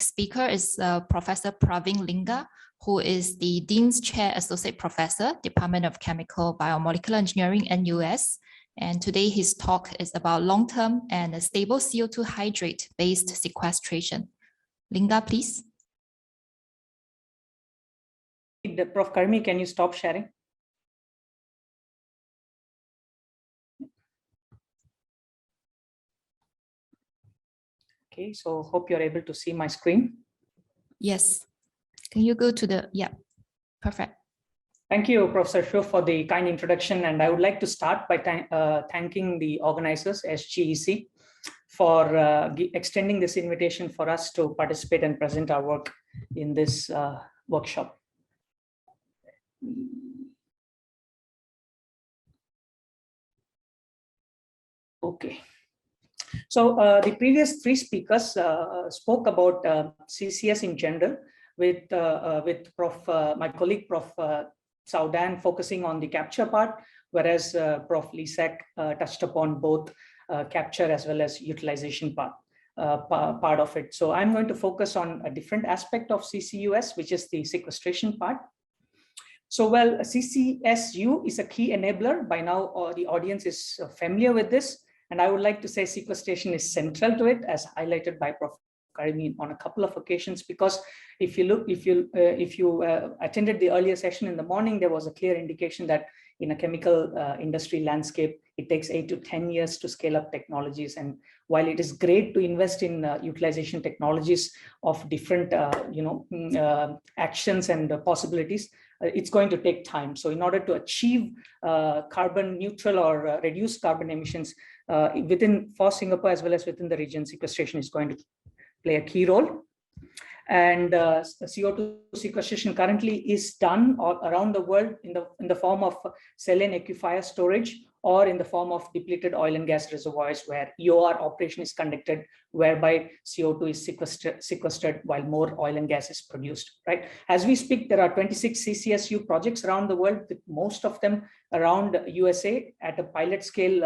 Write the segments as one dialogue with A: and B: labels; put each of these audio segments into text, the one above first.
A: speaker is Professor Praveen Linga, who is the Dean's Chair Associate Professor, Department of Chemical Biomolecular Engineering, NUS. And today his talk is about long-term and a stable CO2 hydrate-based sequestration. Linga, please.
B: Prof. Karmi, can you stop sharing? Okay, so hope you're able to see my screen.
A: Yes. Can you go to the, yeah, perfect.
B: Thank you, Professor Shu, for the kind introduction. And I would like to start by thanking the organizers, SGEC, for extending this invitation for us to participate and present our work in this workshop. Okay. So the previous three speakers spoke about CCS in general, with my colleague Prof. Saudan focusing on the capture part, whereas Prof. Lisak touched upon both capture as well as utilization part of it. So I'm going to focus on a different aspect of CCUS, which is the sequestration part. So, well, CCSU is a key enabler. By now, the audience is familiar with this. And I would like to say sequestration is central to it, as highlighted by Prof. Karimi on a couple of occasions, because if you attended the earlier session in the morning, there was a clear indication that in a chemical industry landscape, it takes 8 to 10 years to scale up technologies. And while it is great to invest in utilization technologies of different actions and possibilities, it's going to take time. So in order to achieve carbon neutral or reduce carbon emissions for Singapore as well as within the region, sequestration is going to play a key role. And CO2 sequestration currently is done all around the world in the form of saline aquifer storage, or in the form of depleted oil and gas reservoirs where EOR operation is conducted, whereby CO2 is sequestered while more oil and gas is produced, right? As we speak, there are 26 CCSU projects around the world, with most of them around USA at a pilot scale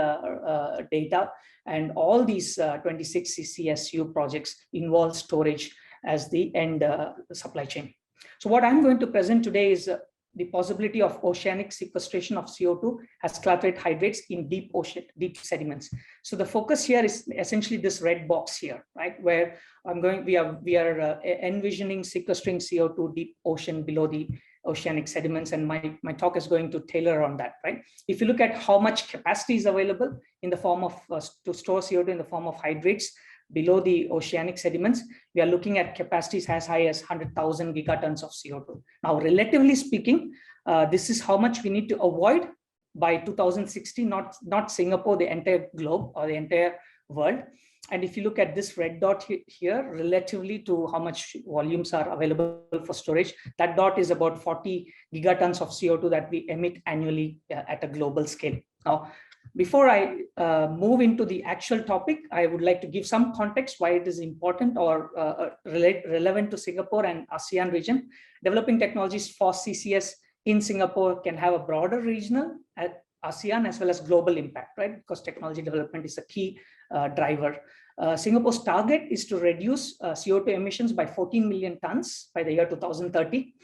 B: data. And all these 26 CCSU projects involve storage as the end supply chain. So what I'm going to present today is the possibility of oceanic sequestration of CO2 as clathorate hydrates in deep sediments. So the focus here is essentially this red box here, right? Where we are envisioning sequestering CO2 deep ocean below the oceanic sediments, and my talk is going to tailor on that, right? If you look at how much capacity is available in the form of to store CO2 in the form of hydrates below the oceanic sediments, we are looking at capacities as high as 100,000 gigatons of CO2. Now, relatively speaking, this is how much we need to avoid by 2060, not Singapore, the entire globe or the entire world. And if you look at this red dot here, relatively to how much volumes are available for storage, that dot is about 40 gigatons of CO2 that we emit annually at a global scale. Now, before I move into the actual topic, I would like to give some context why it is important or relevant to Singapore and ASEAN region. Developing technologies for CCS in Singapore can have a broader regional, ASEAN as well as global impact, right? Because technology development is a key driver. Singapore's target is to reduce CO2 emissions by 14 million tons by the year 2030.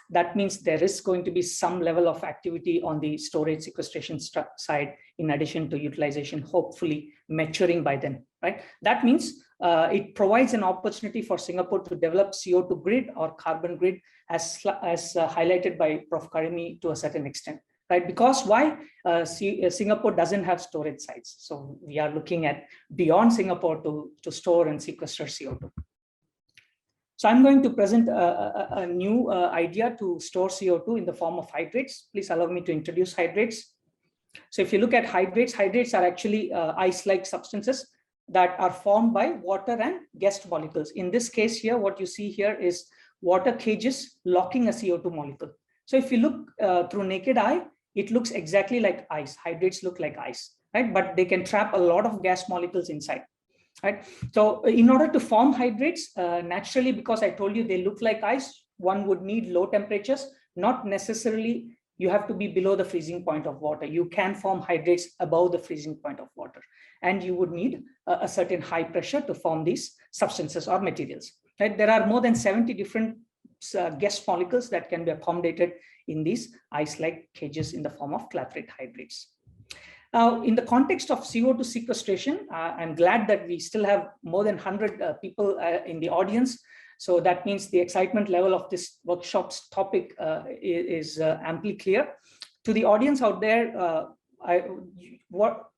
B: That means there is going to be some level of activity on the storage sequestration side, in addition to utilization, hopefully maturing by then, right? That means it provides an opportunity for Singapore to develop CO2 grid or carbon grid as highlighted by Prof. Karimi to a certain extent, right? Because why? Singapore doesn't have storage sites. So we are looking at beyond Singapore to store and sequester CO2. So I'm going to present a new idea to store CO2 in the form of hydrates. Please allow me to introduce hydrates. So if you look at hydrates, hydrates are actually ice-like substances that are formed by water and guest molecules. In this case here, what you see here is water cages locking a CO2 molecule. So if you look through naked eye, it looks exactly like ice. Hydrates look like ice, right? But they can trap a lot of gas molecules inside. Right. So in order to form hydrates, naturally, because I told you they look like ice, one would need low temperatures. Not necessarily you have to be below the freezing point of water. You can form hydrates above the freezing point of water. And you would need a certain high pressure to form these substances or materials. Right? There are more than 70 different guest molecules that can be accommodated in these ice-like cages in the form of clathrate hydrates. Now, in the context of CO2 sequestration, I'm glad that we still have more than 100 people in the audience. So that means the excitement level of this workshop's topic is amply clear. To the audience out there,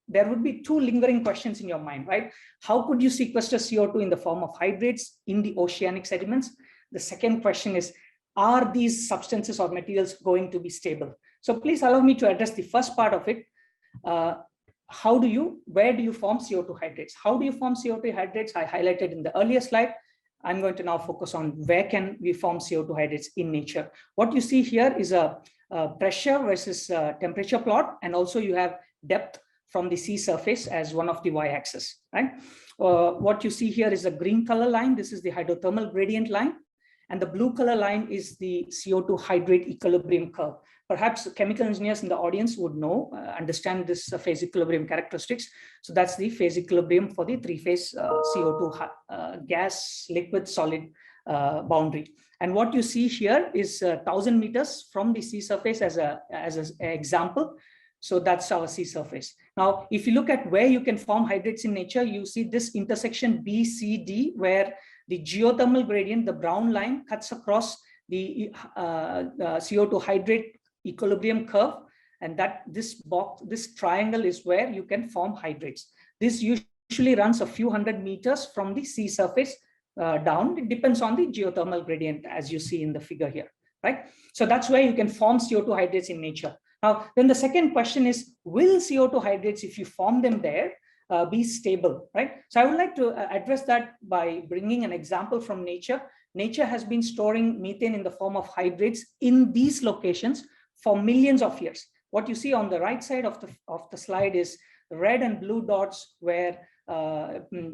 B: there would be two lingering questions in your mind, right? How could you sequester CO2 in the form of hydrates in the oceanic sediments? The second question is, are these substances or materials going to be stable? So please allow me to address the first part of it. Where do you form CO2 hydrates? How do you form CO2 hydrates? I highlighted in the earlier slide. I'm going to now focus on where can we form CO2 hydrates in nature. What you see here is a pressure versus temperature plot, and also you have depth from the sea surface as one of the y-axis, right? What you see here is a green color line. This is the hydrothermal gradient line, and the blue color line is the CO2 hydrate equilibrium curve. Perhaps chemical engineers in the audience would know, understand this phase equilibrium characteristics. So that's the phase equilibrium for the three-phase CO2 gas, liquid, solid boundary. And what you see here is 1,000 meters from the sea surface as an example. So that's our sea surface. Now, if you look at where you can form hydrates in nature, you see this intersection BCD, where the geothermal gradient, the brown line, cuts across the CO2 hydrate equilibrium curve, and that this triangle is where you can form hydrates. This usually runs a few hundred meters from the sea surface down. It depends on the geothermal gradient, as you see in the figure here, right? So that's where you can form CO2 hydrates in nature. Now, then the second question is, will CO2 hydrates, if you form them there, be stable, right? So I would like to address that by bringing an example from nature. Nature has been storing methane in the form of hydrates in these locations for millions of years. What you see on the right side of the slide is red and blue dots where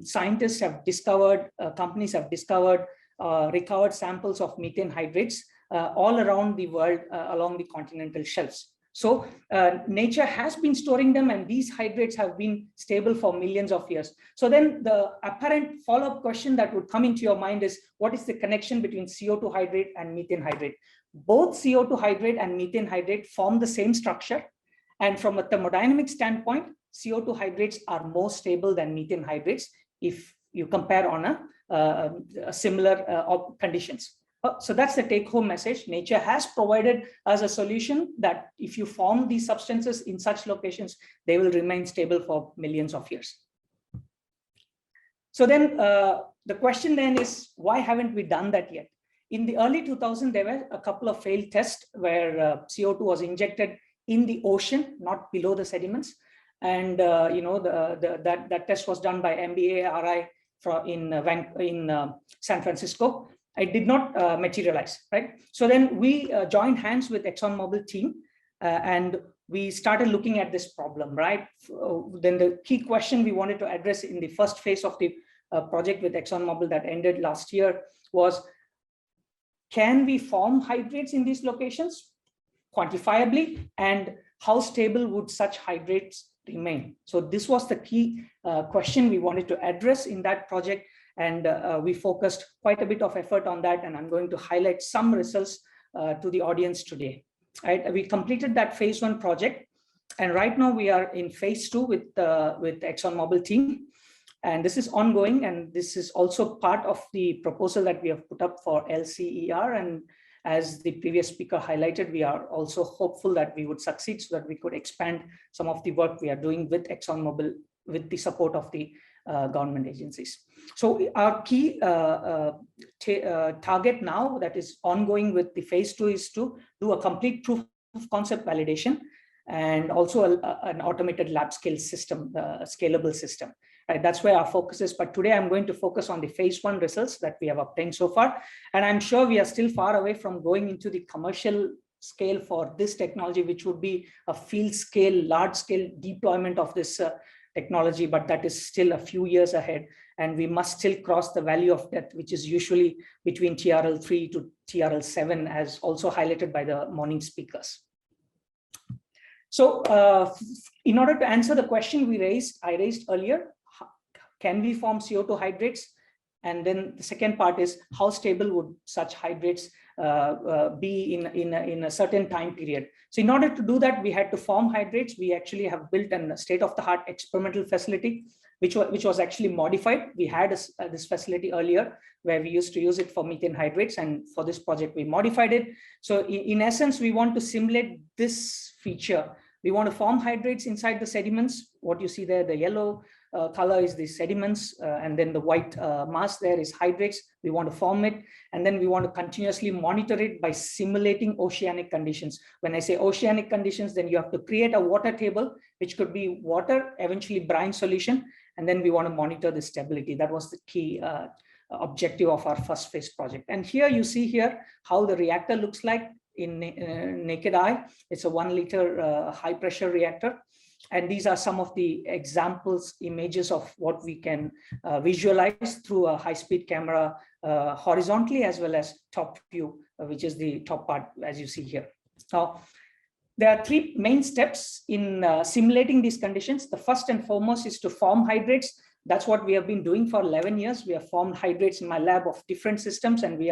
B: scientists have discovered, companies have discovered, recovered samples of methane hydrates all around the world along the continental shelves. So nature has been storing them, and these hydrates have been stable for millions of years. So then the apparent follow-up question that would come into your mind is, what is the connection between CO2 hydrate and methane hydrate? Both CO2 hydrate and methane hydrate form the same structure. And from a thermodynamic standpoint, CO2 hydrates are more stable than methane hydrates if you compare on a similar conditions. So that's the take-home message. Nature has provided us a solution that if you form these substances in such locations, they will remain stable for millions of years. So then the question then is, why haven't we done that yet? In the early 2000s, there were a couple of failed tests where CO2 was injected in the ocean, not below the sediments. And that test was done by MBA RI in San Francisco. It did not materialize, right? So then we joined hands with ExxonMobil team and we started looking at this problem, right? Then the key question we wanted to address in the first phase of the project with ExxonMobil that ended last year was, can we form hydrates in these locations quantifiably, and how stable would such hydrates remain? So this was the key question we wanted to address in that project. And we focused quite a bit of effort on that, and I'm going to highlight some results to the audience today. Right? We completed that phase 1 project, and right now we are in phase 2 with the ExxonMobil team, and this is ongoing, and this is also part of the proposal that we have put up for LCER. And as the previous speaker highlighted, we are also hopeful that we would succeed so that we could expand some of the work we are doing with ExxonMobil with the support of the government agencies. So our key target now that is ongoing with the phase 2 is to do a complete proof of concept validation, and also an automated lab scale system, scalable system. Right? That's where our focus is. But today I'm going to focus on the phase 1 results that we have obtained so far. And I'm sure we are still far away from going into the commercial scale for this technology, which would be a field scale, large scale deployment of this technology, but that is still a few years ahead. And we must still cross the valley of death, which is usually between TRL 3 to TRL 7, as also highlighted by the morning speakers. So in order to answer the question I raised earlier, can we form CO2 hydrates? And then the second part is how stable would such hydrates be in a certain time period. So in order to do that, we had to form hydrates. We actually have built a state-of-the-art experimental facility, which was actually modified. We had this facility earlier where we used to use it for methane hydrates, and for this project, we modified it. So in essence, we want to simulate this feature. We want to form hydrates inside the sediments. What you see there, the yellow color is the sediments, and then the white mass there is hydrates. We want to form it, and then we want to continuously monitor it by simulating oceanic conditions. When I say oceanic conditions, then you have to create a water table, which could be water, eventually brine solution, and then we want to monitor the stability. That was the key objective of our first phase project. And here you see here how the reactor looks like in naked eye. It's a 1 liter high pressure reactor. And these are some of the examples, images of what we can visualize through a high-speed camera horizontally, as well as top view, which is the top part, as you see here. Now, there are 3 main steps in simulating these conditions. The first and foremost is to form hydrates. That's what we have been doing for 11 years. We have formed hydrates in my lab of different systems, and we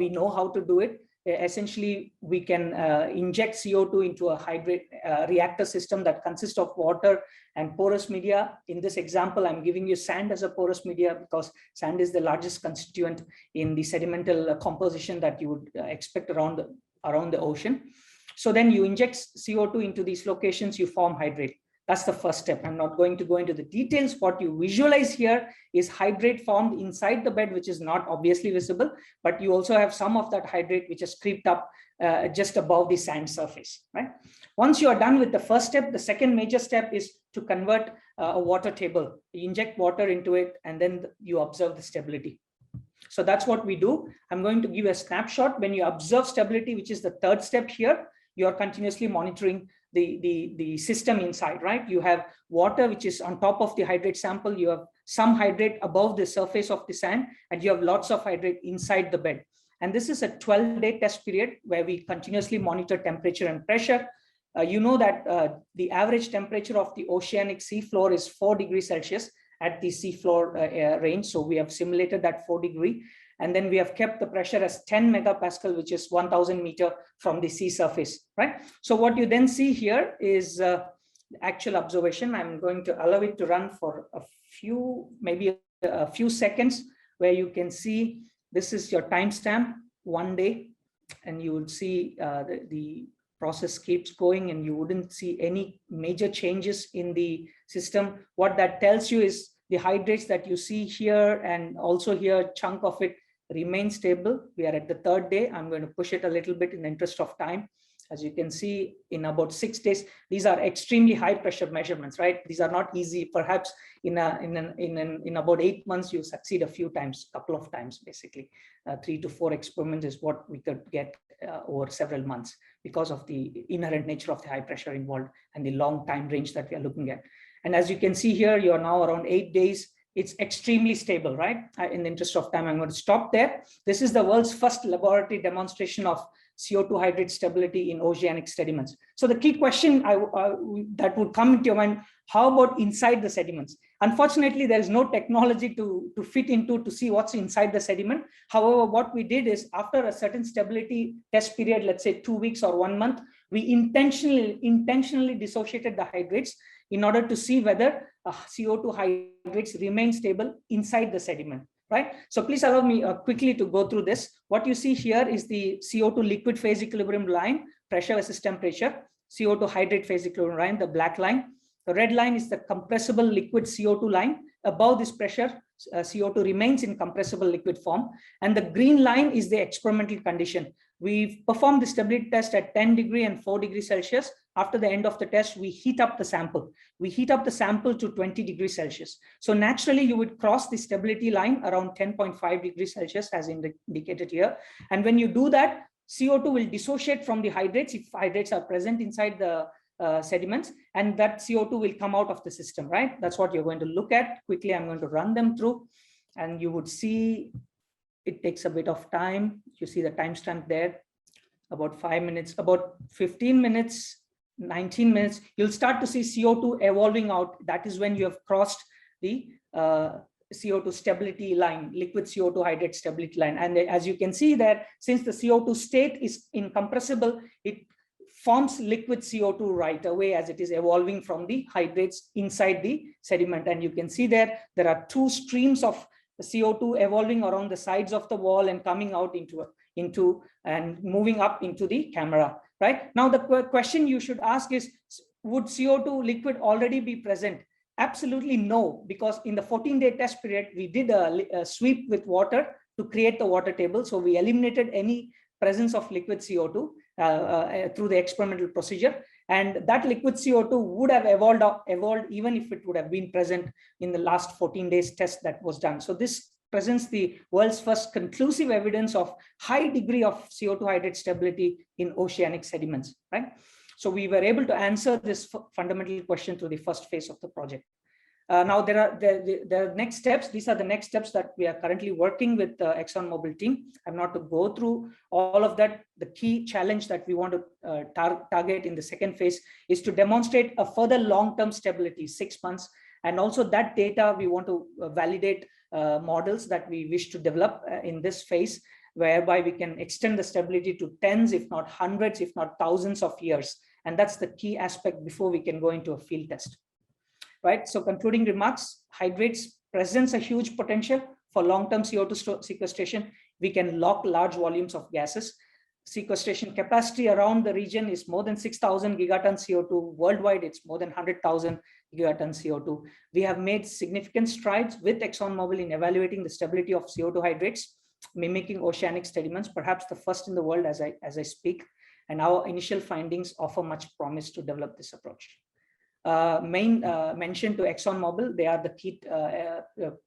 B: know how to do it. Essentially, we can inject CO2 into a hydrate reactor system that consists of water and porous media. In this example, I'm giving you sand as a porous media because sand is the largest constituent in the sedimental composition that you would expect around the ocean. So then you inject CO2 into these locations, you form hydrate. That's the first step. I'm not going to go into the details. What you visualize here is hydrate formed inside the bed, which is not obviously visible, but you also have some of that hydrate which has creeped up just above the sand surface, right? Once you are done with the first step, the second major step is to convert a water table. You inject water into it, and then you observe the stability. So that's what we do. I'm going to give a snapshot. When you observe stability, which is the third step here, you are continuously monitoring the system inside, right? You have water which is on top of the hydrate sample, you have some hydrate above the surface of the sand, and you have lots of hydrate inside the bed. And this is a 12-day test period where we continuously monitor temperature and pressure. You know that the average temperature of the oceanic seafloor is 4 degrees Celsius at the seafloor range. So we have simulated that 4 degree. And then we have kept the pressure as 10 megapascal, which is 1000 meter from the sea surface, right? So what you then see here is actual observation. I'm going to allow it to run for maybe a few seconds, where you can see this is your timestamp, 1 day, and you would see the process keeps going, and you wouldn't see any major changes in the system. What that tells you is the hydrates that you see here and also here, chunk of it, remain stable. We are at the 3rd day. I'm going to push it a little bit in the interest of time. As you can see, in about 6 days, these are extremely high pressure measurements, right? These are not easy. Perhaps in about 8 months, you succeed a few times, couple of times, basically. 3 to 4 experiments is what we could get over several months because of the inherent nature of the high pressure involved and the long time range that we are looking at. And as you can see here, you are now around 8 days. It's extremely stable, right? In the interest of time, I'm going to stop there. This is the world's first laboratory demonstration of CO2 hydrate stability in oceanic sediments. So the key question that would come into your mind, how about inside the sediments? Unfortunately, there is no technology to fit into to see what's inside the sediment. However, what we did is after a certain stability test period, let's say 2 weeks or 1 month, we intentionally dissociated the hydrates in order to see whether CO2 hydrates remain stable inside the sediment, right? So please allow me quickly to go through this. What you see here is the CO2 liquid phase equilibrium line, pressure versus temperature, CO2 hydrate phase equilibrium line, the black line. The red line is the compressible liquid CO2 line. Above this pressure, CO2 remains in compressible liquid form. And the green line is the experimental condition. We've performed the stability test at 10 degree and 4 degrees Celsius. After the end of the test, we heat up the sample. We heat up the sample to 20 degrees Celsius. So naturally, you would cross the stability line around 10.5 degrees Celsius as indicated here. And when you do that, CO2 will dissociate from the hydrates if hydrates are present inside the sediments, and that CO2 will come out of the system, right? That's what you're going to look at. Quickly, I'm going to run them through, and you would see it takes a bit of time. You see the timestamp there, about 5 minutes, about 15 minutes, 19 minutes, you'll start to see CO2 evolving out. That is when you have crossed the CO2 stability line, liquid CO2 hydrate stability line. And as you can see that since the CO2 state is incompressible, it forms liquid CO2 right away as it is evolving from the hydrates inside the sediment. And you can see there are two streams of CO2 evolving around the sides of the wall and coming out into and moving up into the camera, right? Now, the question you should ask is, would CO2 liquid already be present? Absolutely no, because in the 14-day test period, we did a sweep with water to create the water table. So we eliminated any presence of liquid CO2 through the experimental procedure. And that liquid CO2 would have evolved even if it would have been present in the last 14 days test that was done. So this presents the world's first conclusive evidence of high degree of CO2 hydrate stability in oceanic sediments, right? So we were able to answer this fundamental question through the first phase of the project. Now there are the next steps. These are the next steps that we are currently working with the ExxonMobil team. I'm not to go through all of that. The key challenge that we want to target in the second phase is to demonstrate a further long-term stability, 6 months. And also that data, we want to validate models that we wish to develop in this phase, whereby we can extend the stability to tens, if not hundreds, if not thousands of years. And that's the key aspect before we can go into a field test. Right. So concluding remarks, hydrates presents a huge potential for long-term CO2 sequestration. We can lock large volumes of gases. Sequestration capacity around the region is more than 6,000 gigatons CO2. Worldwide, it's more than 100,000 gigatons CO2. We have made significant strides with ExxonMobil in evaluating the stability of CO2 hydrates, mimicking oceanic sediments, perhaps the first in the world as I speak. And our initial findings offer much promise to develop this approach. Main mention to ExxonMobil, they are the key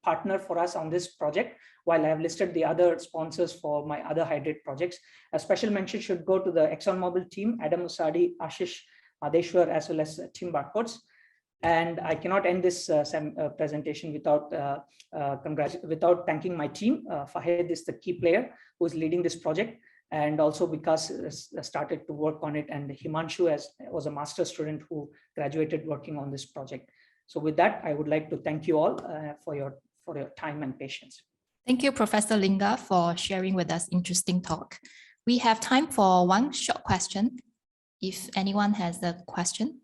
B: partner for us on this project, while I have listed the other sponsors for my other hydrate projects. A special mention should go to the ExxonMobil team, Adam Usadi, Ashish Madeshwar, as well as Tim Barcodes. And I cannot end this presentation without thanking my team. Fahed is the key player who is leading this project. And also because started to work on it, and Himanshu was a master's student who graduated working on this project. So with that, I would like to thank you all for your time and patience.
A: Thank you, Professor Linga, for sharing with us interesting talk. We have time for one short question, if anyone has a question.